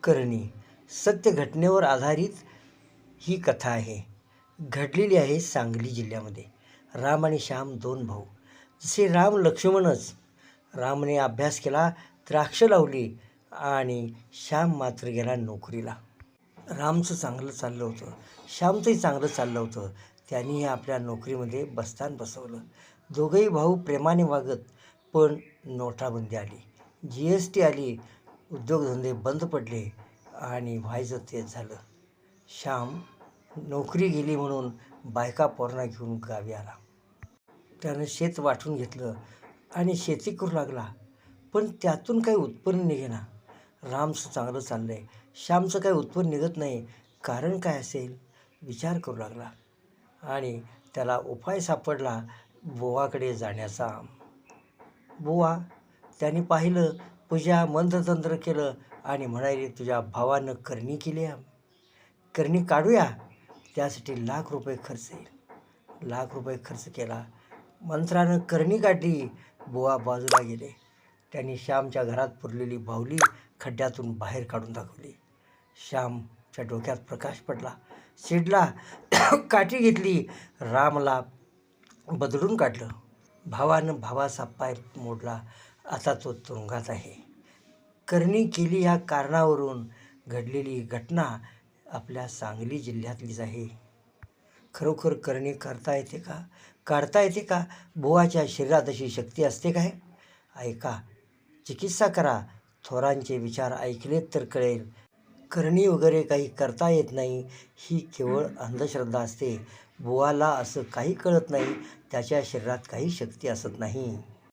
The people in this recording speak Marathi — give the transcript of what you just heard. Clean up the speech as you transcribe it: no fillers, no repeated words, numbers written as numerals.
करणी सत्य घटनेवर आधारित ही कथा आहे. घडलेली आहे सांगली जिल्ह्यामध्ये. राम आणि श्याम दोन भाऊ. जसे राम लक्ष्मणच. रामने अभ्यास केला, द्राक्ष लावली आणि श्याम मात्र गेला नोकरीला. रामचं चांगलं चाललं होतं, श्यामचंही चांगलं चाललं होतं. त्यांनी आपल्या नोकरीमध्ये बस्तान बसवलं. दोघंही भाऊ प्रेमाने वागत. पण नोटाबंदी आली, GST आली, उद्योगधंदे बंद पडले आणि व्हायचं तेच झालं. श्याम नोकरी गेली म्हणून बायका पोरांना घेऊन गावी आला. त्यानं शेत वाटून घेतलं आणि शेती करू लागला. पण त्यातून काही उत्पन्न निघेना. रामचं चांगलं चाललं आहे, श्यामचं काही उत्पन्न निघत नाही. कारण काय असेल विचार करू लागला आणि त्याला उपाय सापडला बुवाकडे जाण्याचा. बुवा त्यांनी पाहिलं, पूजा मंत्रतंत्र केलं आणि म्हणाले, तुझ्या भावानं करणी केली आहे, करणी काढूया, त्यासाठी ₹1,00,000 खर्च येईल. ₹1,00,000 खर्च केला. मंत्रानं करणी काढली. बुवा बाजूला गेले. त्यांनी श्यामच्या घरात पुरलेली बाहुली खड्ड्यातून बाहेर काढून दाखवली. श्यामच्या डोक्यात प्रकाश पडला, चिडला, काठी घेतली, रामला बदलून काढलं. भावानं भावाचा पाय मोडला. आता तो तुरुंगात आहे. करणी केली या कारणावरून घडलेली घटना आपल्या सांगली जिल्ह्यातलीच आहे. खरोखर करणी करता येते का, काढता येते का? बुवाच्या शरीरात अशी शक्ती असते काय? ऐका, चिकित्सा करा. थोरांचे विचार ऐकलेत तर कळेल. करणी वगैरे काही करता येत नाही, ही केवळ अंधश्रद्धा असते. बुवाला असं काही कळत नाही, त्याच्या शरीरात काही शक्ती असत नाही.